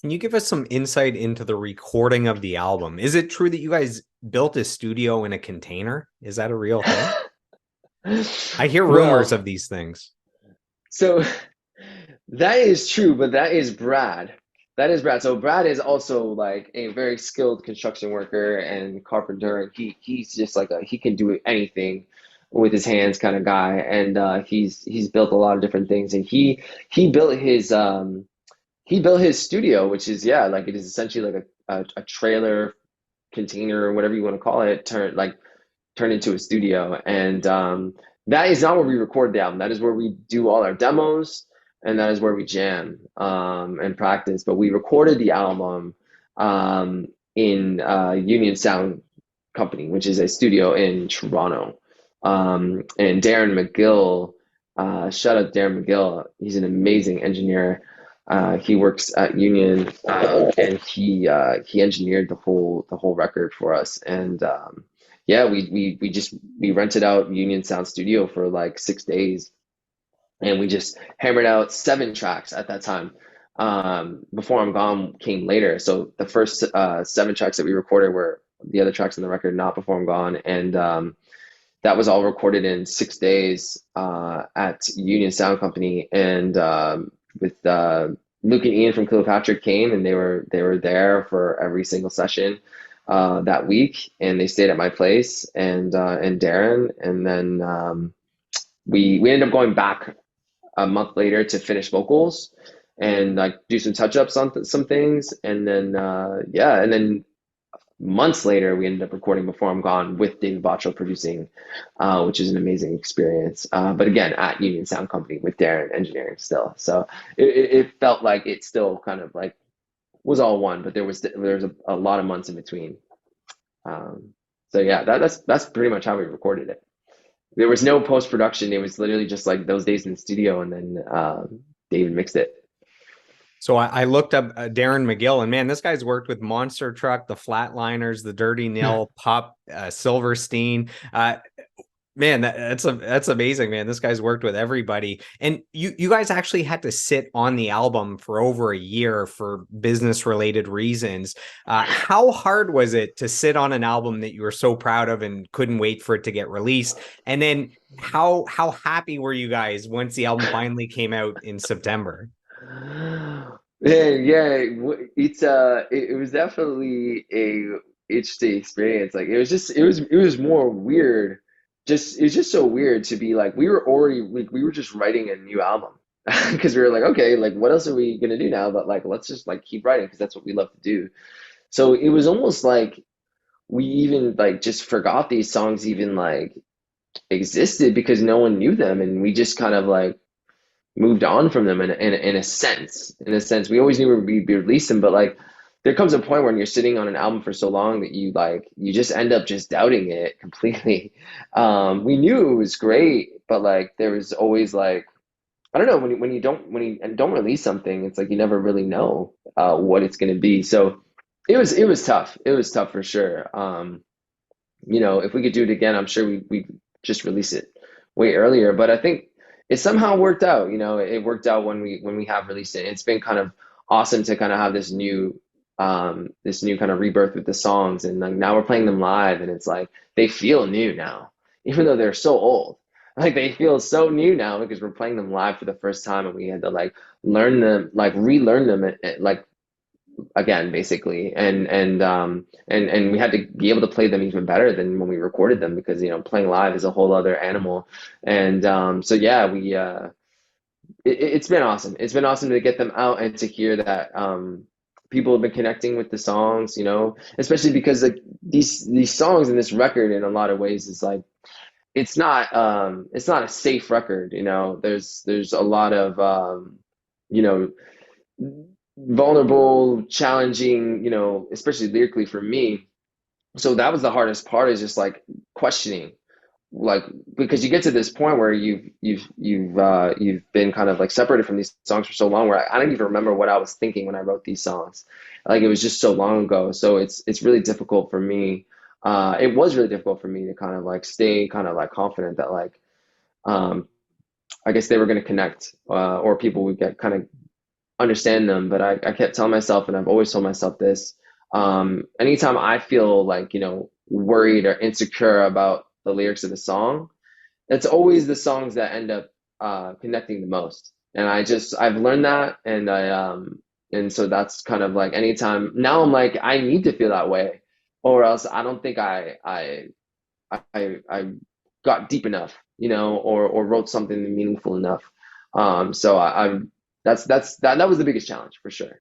Can you give us some insight into the recording of the album? Is it true that you guys built a studio in a container? Is that a real thing? I hear rumors Well, of these things. so that is true, but that is Brad. That is Brad. So Brad is also like a very skilled construction worker and carpenter, and he's just like he can do anything with his hands kind of guy, and he's built a lot of different things, and he built his studio, which is yeah, like it is essentially like a trailer container or whatever you want to call it, turned into a studio. And that is not where we record the album. That is where we do all our demos, and that is where we jam and practice. But we recorded the album in Union Sound Company, which is a studio in Toronto. And Darren McGill, shout out Darren McGill. He's an amazing engineer. He works at Union, and he engineered the whole record for us. And yeah, we rented out Union Sound Studio for like 6 days, and we just hammered out 7 tracks at that time. Before I'm Gone came later, so the first 7 tracks that we recorded were the other tracks on the record, not Before I'm Gone, and that was all recorded in 6 days at Union Sound Company, and with Luke and Ian from Kilpatrick came, and they were there for every single session that week, and they stayed at my place, and Darren, and then we ended up going back a month later to finish vocals and like do some touch ups on some things, and then yeah, and then months later, we ended up recording Before I'm Gone with David Bottrell producing, which is an amazing experience. But again, at Union Sound Company with Darren engineering still. So it felt like it still kind of like was all one, but there was a lot of months in between. Um, so yeah, that's pretty much how we recorded it. There was no post production. It was literally just like those days in the studio, and then David mixed it. So I looked up Darren McGill, and man, this guy's worked with Monster Truck, the Flatliners, the Dirty Nil, Pop, Silverstein. Man, that's amazing, man. This guy's worked with everybody, and you guys actually had to sit on the album for over a year for business related reasons. How hard was it to sit on an album that you were so proud of and couldn't wait for it to get released? And then how happy were you guys once the album finally came out in September? Yeah, it was definitely a interesting experience. Like it was more weird. Just it's just so weird to be like we were just writing a new album because we were like, okay, like what else are we gonna do now? But like let's just like keep writing because that's what we love to do. So it was almost like we even like just forgot these songs even like existed because no one knew them, and we just kind of like moved on from them in a sense. In a sense, we always knew we'd be releasing, but like there comes a point when you're sitting on an album for so long that you just end up just doubting it completely. We knew it was great, but like there was always like I don't know when you don't release something, it's like you never really know what it's going to be. So it was tough. It was tough for sure. If we could do it again, I'm sure we just release it way earlier. But I think it somehow worked out. It worked out when we have released it. It's been kind of awesome to kind of have this new kind of rebirth with the songs, and like now we're playing them live, and it's like they feel new now, even though they're so old. Like they feel so new now because we're playing them live for the first time, and we had to like learn them, like relearn them, like again basically, and we had to be able to play them even better than when we recorded them because playing live is a whole other animal. And so yeah, it's been awesome. It's been awesome to get them out and to hear that people have been connecting with the songs, especially because like these songs in this record in a lot of ways is like it's not a safe record. There's a lot of you know vulnerable, challenging, especially lyrically for me. So that was the hardest part is just like questioning, like because you get to this point where you've been kind of like separated from these songs for so long where I don't even remember what I was thinking when I wrote these songs. Like it was just so long ago. So it's really difficult for me. It was really difficult for me to kind of like stay kind of like confident that like um I guess they were going to connect or people would get kind of understand them, but I kept telling myself, and I've always told myself this, anytime I feel like, worried or insecure about the lyrics of the song, it's always the songs that end up connecting the most. And I've learned that, and so that's kind of like anytime now I'm like I need to feel that way, or else I don't think I got deep enough, or wrote something meaningful enough. So I'm that's that was the biggest challenge for sure.